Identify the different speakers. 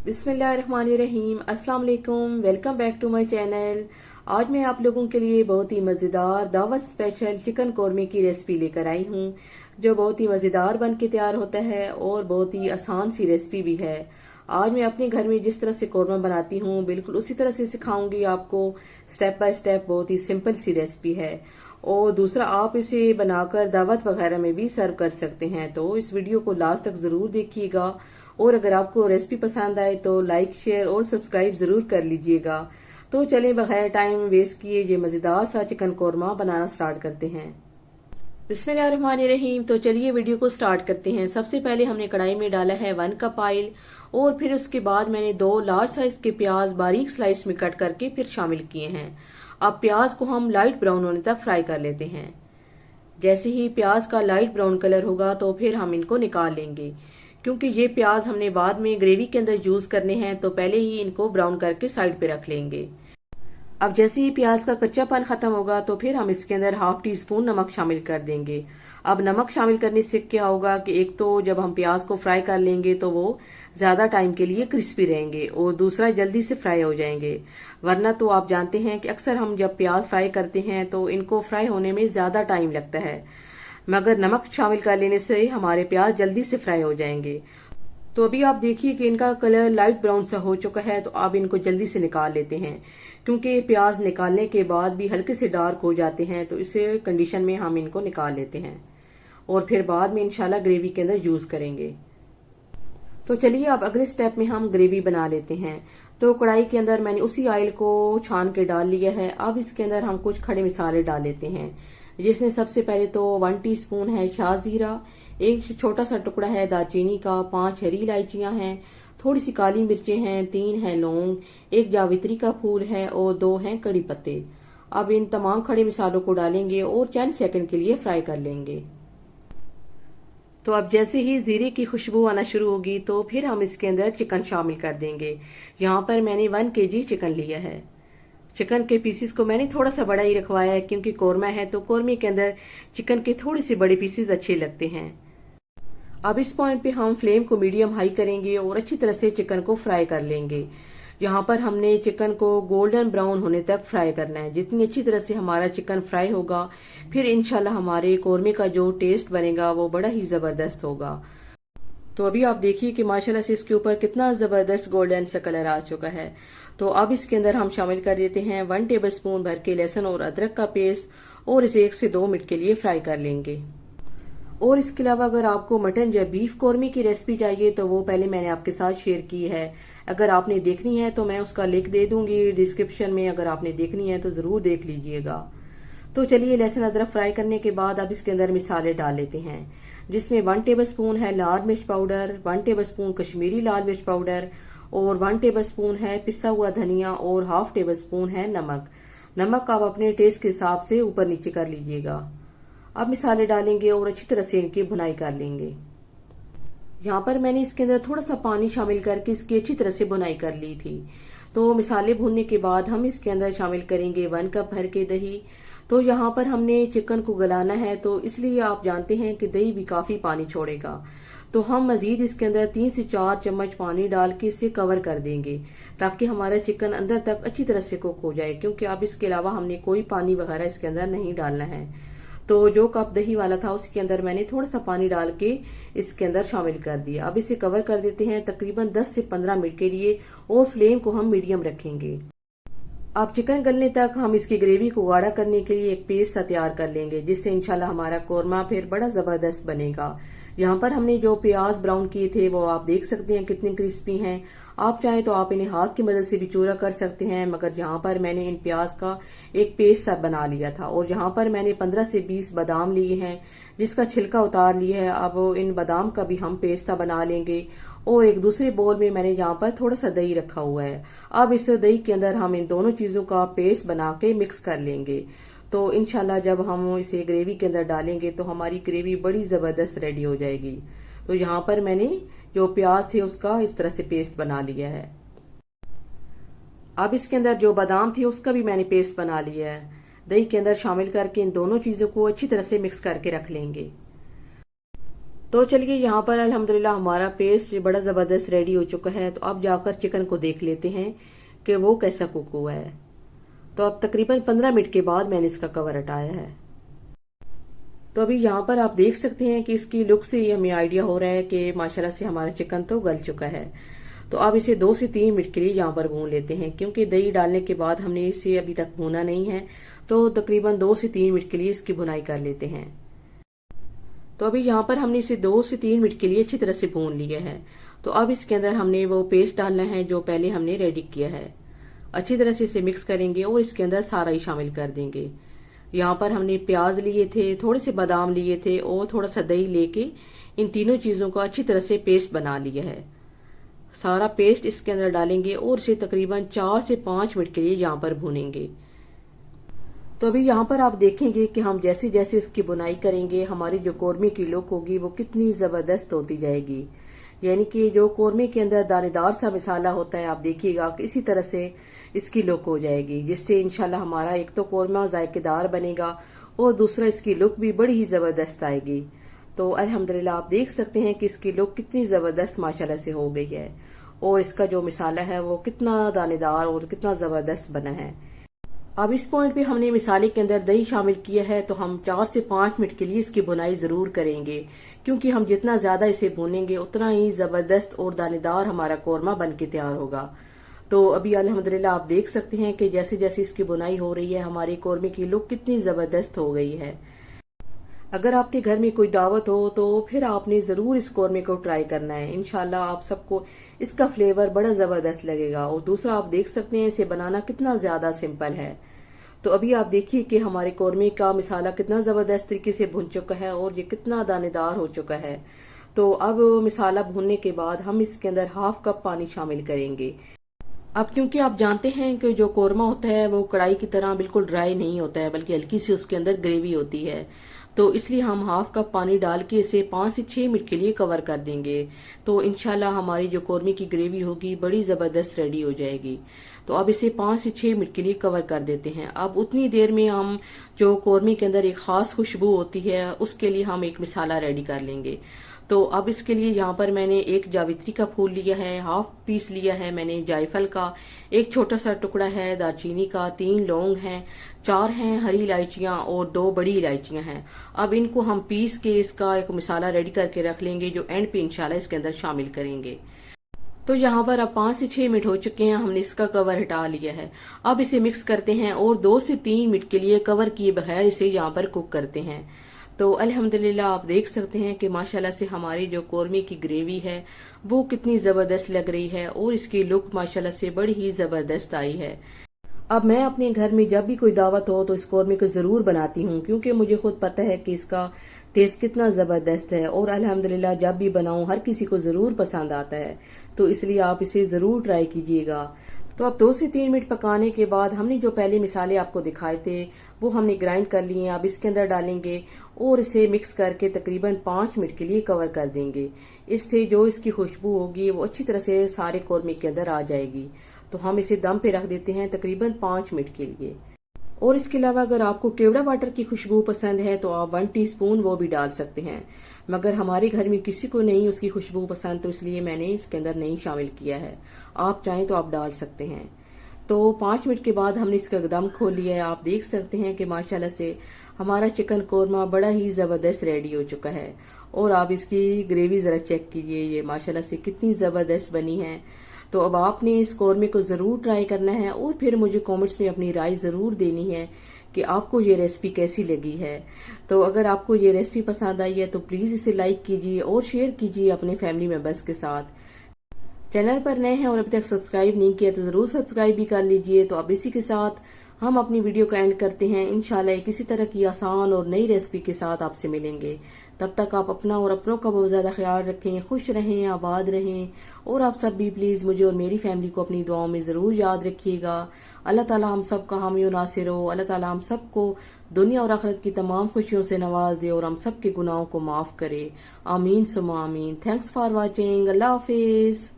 Speaker 1: बिस्मिल्लाहिर्रहमानिर्रहीम, अस्सलाम वालेकुम। Welcome back to my channel. आज मैं आप लोगों के लिए बहुत ही मज़ेदार दावत स्पेशल चिकन कौरमे की रेसिपी लेकर आई हूँ, जो बहुत ही मज़ेदार बन के तैयार होता है और बहुत ही आसान सी रेसिपी भी है। आज मैं अपने घर में जिस तरह से कौरमा बनाती हूँ बिल्कुल उसी तरह से सिखाऊंगी आपको, स्टेप बाय स्टेप। बहुत ही सिंपल सी रेसिपी है। और दूसरा, आप इसे बनाकर दावत वगैरह में भी सर्व कर सकते हैं। तो इस वीडियो को लास्ट तक ज़रूर देखिएगा और अगर आपको रेसिपी पसंद आए तो लाइक, शेयर और सब्सक्राइब ज़रूर कर लीजिएगा। तो चलें बगैर टाइम वेस्ट किए ये मज़ेदार सा चिकन कौरमा बनाना स्टार्ट करते हैं। बिस्मिल्लाहिर्रहमानिर्रहीम। तो चलिए वीडियो को स्टार्ट करते हैं। सबसे पहले हमने कढ़ाई में डाला है 1 कप ऑयल और फिर उसके बाद मैंने 2 लार्ज साइज के प्याज बारीक स्लाइस में कट करके फिर शामिल किए हैं। अब प्याज को हम लाइट ब्राउन होने तक फ्राई कर लेते हैं। जैसे ही प्याज का लाइट ब्राउन कलर होगा तो फिर हम इनको निकाल लेंगे, क्योंकि ये प्याज हमने बाद में ग्रेवी के अंदर यूज करने हैं, तो पहले ही इनको ब्राउन करके साइड पे रख लेंगे। अब जैसे ही प्याज का कच्चापन खत्म होगा तो फिर हम इसके अंदर ½ टी स्पून नमक शामिल कर देंगे। अब नमक शामिल करने से क्या होगा कि एक तो जब हम प्याज को फ्राई कर लेंगे तो वो ज्यादा टाइम के लिए क्रिस्पी रहेंगे और दूसरा जल्दी से फ्राई हो जाएंगे। वरना तो आप जानते हैं कि अक्सर हम जब प्याज फ्राई करते हैं तो इनको फ्राई होने में ज्यादा टाइम लगता है, मगर नमक शामिल कर लेने से हमारे प्याज जल्दी से फ्राई हो जाएंगे। तो अभी आप देखिए कि इनका कलर लाइट ब्राउन सा हो चुका है, तो आप इनको जल्दी से निकाल लेते हैं, क्योंकि प्याज निकालने के बाद भी हल्के से डार्क हो जाते हैं। तो इस कंडीशन में हम इनको निकाल लेते हैं और फिर बाद में इंशाल्लाह ग्रेवी के अंदर यूज करेंगे। तो चलिए अब अगले स्टेप में हम ग्रेवी बना लेते हैं। तो कढ़ाई के अंदर मैंने उसी ऑयल को छान के डाल लिया है। अब इसके अंदर हम कुछ खड़े मसाले डाल लेते हैं, जिसमें सबसे पहले तो 1 टीस्पून है शाहजीरा, एक छोटा सा टुकड़ा है दालचीनी का, 5 हरी इलायचियां हैं, थोड़ी सी काली मिर्चें हैं, 3 है लौंग, एक जावित्री का फूल है और 2 हैं कड़ी पत्ते। अब इन तमाम खड़े मसालों को डालेंगे और चंद सेकंड के लिए फ्राई कर लेंगे। तो अब जैसे ही जीरे की खुशबू आना शुरू होगी तो फिर हम इसके अंदर चिकन शामिल कर देंगे। यहाँ पर मैंने 1 केजी चिकन लिया है। चिकन के पीसेस को मैंने थोड़ा सा बड़ा ही रखवाया है, क्योंकि कौरमा है तो कौरमे के अंदर चिकन के थोड़े से बड़े पीसेस अच्छे लगते हैं। अब इस पॉइंट पे हम फ्लेम को मीडियम हाई करेंगे और अच्छी तरह से चिकन को फ्राई कर लेंगे। यहाँ पर हमने चिकन को गोल्डन ब्राउन होने तक फ्राई करना है। जितनी अच्छी तरह से हमारा चिकन फ्राई होगा फिर इंशाल्लाह हमारे कौरमे का जो टेस्ट बनेगा वो बड़ा ही जबरदस्त होगा। तो अभी आप देखिए कि माशाल्लाह से इसके ऊपर कितना जबरदस्त गोल्डन सा कलर आ चुका है। तो अब इसके अंदर हम शामिल कर देते हैं 1 टेबलस्पून भर के लहसुन और अदरक का पेस्ट और इसे 1 से 2 मिनट के लिए फ्राई कर लेंगे। और इसके अलावा अगर आपको मटन या बीफ कौरमे की रेसिपी चाहिए तो वो पहले मैंने आपके साथ शेयर की है। अगर आपने देखनी है तो मैं उसका लिंक दे दूंगी डिस्क्रिप्शन में, अगर आपने देखनी है तो जरूर देख लीजिएगा। तो चलिए लहसुन अदरक फ्राई करने के बाद अब इसके अंदर मसाले डाल लेते हैं, जिसमें 1 टेबलस्पून है लाल मिर्च पाउडर, 1 टेबलस्पून कश्मीरी लाल मिर्च पाउडर और 1 टेबलस्पून है पिसा हुआ धनिया और ½ टेबलस्पून है नमक। नमक आप अपने टेस्ट के हिसाब से ऊपर नीचे कर लीजिएगा। अब मसाले डालेंगे और अच्छी तरह से इनकी भुनाई कर लेंगे। यहाँ पर मैंने इसके अंदर थोड़ा सा पानी शामिल करके इसकी अच्छी तरह से भुनाई कर ली थी। तो मसाले भूनने के बाद हम इसके अंदर शामिल करेंगे 1 कप भर के दही। तो यहाँ पर हमने चिकन को गलाना है, तो इसलिए आप जानते हैं कि दही भी काफी पानी छोड़ेगा। तो हम मजीद इसके अंदर 3 से 4 चम्मच पानी डाल के इसे कवर कर देंगे, ताकि हमारा चिकन अंदर तक अच्छी तरह से कुक हो जाए, क्योंकि अब इसके अलावा हमने कोई पानी वगैरह इसके अंदर नहीं डालना है। तो जो कप दही वाला था उसके अंदर मैंने थोड़ा सा पानी डाल के इसके अंदर शामिल कर दिया। अब इसे कवर कर देते हैं तकरीबन 10 से 15 मिनट के लिए और फ्लेम को हम मीडियम रखेंगे। अब चिकन गलने तक हम इसकी ग्रेवी को गाढ़ा करने के लिए एक पेस्ट सा तैयार कर लेंगे, जिससे इंशाल्लाह हमारा कौरमा फिर बड़ा जबरदस्त बनेगा। यहाँ पर हमने जो प्याज ब्राउन किए थे वो आप देख सकते हैं कितने क्रिस्पी हैं। आप चाहें तो आप इन्हें हाथ की मदद से भी चूरा कर सकते हैं, मगर यहाँ पर मैंने इन प्याज का एक पेस्ट सा बना लिया था। और यहाँ पर मैंने 15 से 20 बादाम लिए हैं, जिसका छिलका उतार लिया है। अब इन बादाम का भी हम पेस्ट सा बना लेंगे। और एक दूसरे बोल में मैंने यहाँ पर थोड़ा सा दही रखा हुआ है। अब इस दही के अंदर हम इन दोनों चीजों का पेस्ट बना के मिक्स कर लेंगे। तो इंशाल्लाह जब हम इसे ग्रेवी के अंदर डालेंगे तो हमारी ग्रेवी बड़ी जबरदस्त रेडी हो जाएगी। तो यहाँ पर मैंने जो प्याज थे उसका इस तरह से पेस्ट बना लिया है। अब इसके अंदर जो बादाम थे उसका भी मैंने पेस्ट बना लिया है। दही के अंदर शामिल करके इन दोनों चीजों को अच्छी तरह से मिक्स करके रख लेंगे। तो चलिए यहाँ पर अल्हम्दुलिल्लाह हमारा पेस्ट बड़ा ज़बरदस्त रेडी हो चुका है। तो अब जाकर चिकन को देख लेते हैं कि वो कैसा कुक हुआ है। तो अब तकरीबन 15 मिनट के बाद मैंने इसका कवर हटाया है। तो अभी यहाँ पर आप देख सकते हैं कि इसकी लुक से ही हमें आइडिया हो रहा है कि माशाल्लाह से हमारा चिकन तो गल चुका है। तो अब इसे 2 से 3 मिनट के लिए यहाँ पर भून लेते हैं, क्योंकि दही डालने के बाद हमने इसे अभी तक भूना नहीं है। तो तकरीबन 2 से 3 मिनट के लिए इसकी भुनाई कर लेते हैं। तो अभी यहाँ पर हमने इसे 2 से 3 मिनट के लिए अच्छी तरह से भून लिया है। तो अब इसके अंदर हमने वो पेस्ट डालना है जो पहले हमने रेडी किया है। अच्छी तरह से इसे मिक्स करेंगे और इसके अंदर सारा ही शामिल कर देंगे। यहाँ पर हमने प्याज लिए थे, थोड़े से बादाम लिए थे और थोड़ा सा दही लेके इन तीनों चीजों का अच्छी तरह से पेस्ट बना लिया है। सारा पेस्ट इसके अंदर डालेंगे और इसे तकरीबन 4 से 5 मिनट के लिए यहाँ पर भूनेंगे। तो अभी यहाँ पर आप देखेंगे कि हम जैसे जैसे इसकी बुनाई करेंगे हमारी जो कौरमे की लुक होगी वो कितनी जबरदस्त होती जाएगी। यानी कि जो कौरमे के अंदर दानेदार सा मसाला होता है, आप देखिएगा कि इसी तरह से इसकी लुक हो जाएगी, जिससे इंशाल्लाह हमारा एक तो कौरमा जायकेदार बनेगा और दूसरा इसकी लुक भी बड़ी ही जबरदस्त आएगी। तो अल्हम्दुलिल्लाह आप देख सकते हैं कि इसकी लुक कितनी जबरदस्त माशाल्लाह से हो गई है और इसका जो मसाला है वो कितना दानेदार और कितना जबरदस्त बना है। अब इस पॉइंट पे हमने मिसाले के अंदर दही शामिल किया है, तो हम 4 से 5 मिनट के लिए इसकी बुनाई जरूर करेंगे, क्योंकि हम जितना ज्यादा इसे भूनेंगे उतना ही जबरदस्त और दानेदार हमारा कौरमा बन के तैयार होगा। तो अभी अल्हम्दुलिल्लाह आप देख सकते हैं कि जैसे जैसे इसकी बुनाई हो रही है हमारे कौरमे की लुक कितनी जबरदस्त हो गई है। अगर आपके घर में कोई दावत हो तो फिर आपने जरूर इस कौरमे को ट्राई करना है। इंशाल्लाह आप सबको इसका फ्लेवर बड़ा जबरदस्त लगेगा। और दूसरा आप देख सकते हैं इसे बनाना कितना ज्यादा सिंपल है। तो अभी आप देखिए कि हमारे कौरमे का मसाला कितना जबरदस्त तरीके से भुन चुका है और ये कितना दानेदार हो चुका है। तो अब मसाला भूनने के बाद हम इसके अंदर हाफ कप पानी शामिल करेंगे। अब क्योंकि आप जानते हैं कि जो कौरमा होता है वो कढ़ाई की तरह बिल्कुल ड्राई नहीं होता है, बल्कि हल्की सी उसके अंदर ग्रेवी होती है। तो इसलिए हम हाफ कप पानी डाल के इसे 5 से 6 मिनट के लिए कवर कर देंगे। तो इंशाल्लाह हमारी जो कौरमे की ग्रेवी होगी बड़ी जबरदस्त रेडी हो जाएगी। तो अब इसे 5 से 6 मिनट के लिए कवर कर देते हैं। अब उतनी देर में हम जो कौरमे के अंदर एक खास खुशबू होती है उसके लिए हम एक मसाला रेडी कर लेंगे। तो अब इसके लिए यहाँ पर मैंने एक जावित्री का फूल लिया है, हाफ पीस लिया है मैंने जायफल का, एक छोटा सा टुकड़ा है दालचीनी का, 3 लौंग हैं, 4 हैं हरी इलायचियां और 2 बड़ी इलायचियां हैं। अब इनको हम पीस के इसका एक मसाला रेडी करके रख लेंगे जो एंड पे इंशाल्लाह इसके अंदर शामिल करेंगे। तो यहाँ पर अब 5 से 6 मिनट हो चुके हैं, हमने इसका कवर हटा लिया है। अब इसे मिक्स करते हैं और 2 से 3 मिनट के लिए कवर किए बगैर इसे यहाँ पर कुक करते हैं। तो अल्हम्दुलिल्लाह आप देख सकते हैं कि माशाल्लाह से हमारी जो कौरमे की ग्रेवी है वो कितनी जबरदस्त लग रही है और इसकी लुक माशाल्लाह से बड़ी ही जबरदस्त आई है। अब मैं अपने घर में जब भी कोई दावत हो तो इस कौरमे को जरूर बनाती हूँ, क्योंकि मुझे खुद पता है कि इसका टेस्ट कितना जबरदस्त है और अल्हम्दुलिल्लाह जब भी बनाऊं हर किसी को जरूर पसंद आता है। तो इसलिए आप इसे जरूर ट्राई कीजिएगा। तो अब 2 से 3 मिनट पकाने के बाद हमने जो पहले मिसाले आपको दिखाए थे वो हमने ग्राइंड कर लिए हैं। अब इसके अंदर डालेंगे और इसे मिक्स करके तकरीबन 5 मिनट के लिए कवर कर देंगे। इससे जो इसकी खुशबू होगी वो अच्छी तरह से सारे कौरमे के अंदर आ जाएगी। तो हम इसे दम पे रख देते हैं तकरीबन 5 मिनट के लिए। और इसके अलावा अगर आपको केवड़ा वाटर की खुशबू पसंद है तो आप 1 टीस्पून वो भी डाल सकते हैं, मगर हमारे घर में किसी को नहीं उसकी खुशबू पसंद, तो इसलिए मैंने इसके अंदर नहीं शामिल किया है। आप चाहें तो आप डाल सकते हैं। तो 5 मिनट के बाद हमने इसका दम खोल लिया है। आप देख सकते हैं कि माशाल्लाह से हमारा चिकन कौरमा बड़ा ही जबरदस्त रेडी हो चुका है। और आप इसकी ग्रेवी जरा चेक कीजिए, ये माशाल्लाह से कितनी जबरदस्त बनी है। तो अब आपने इस कौरमे को जरूर ट्राई करना है और फिर मुझे कमेंट्स में अपनी राय जरूर देनी है कि आपको ये रेसिपी कैसी लगी है। तो अगर आपको ये रेसिपी पसंद आई है तो प्लीज इसे लाइक कीजिए और शेयर कीजिए अपने फैमिली मेंबर्स के साथ। चैनल पर नए हैं और अभी तक सब्सक्राइब नहीं किया तो जरूर सब्सक्राइब भी कर लीजिए। तो अब इसी के साथ हम अपनी वीडियो का एंड करते हैं। इंशाल्लाह किसी तरह की आसान और नई रेसिपी के साथ आपसे मिलेंगे। तब तक आप अपना और अपनों का बहुत ज्यादा ख्याल रखें, खुश रहें, आबाद रहें। और आप सब भी प्लीज मुझे और मेरी फैमिली को अपनी दुआओं में जरूर याद रखिएगा। अल्लाह ताला हम सब का हामी और नासिर हो। अल्लाह ताला हम सबको दुनिया और आखिरत की तमाम खुशियों से नवाज दे और हम सब के गुनाहों को माफ करे। आमीन सुमा आमीन। Thanks for watching. Allah Hafiz.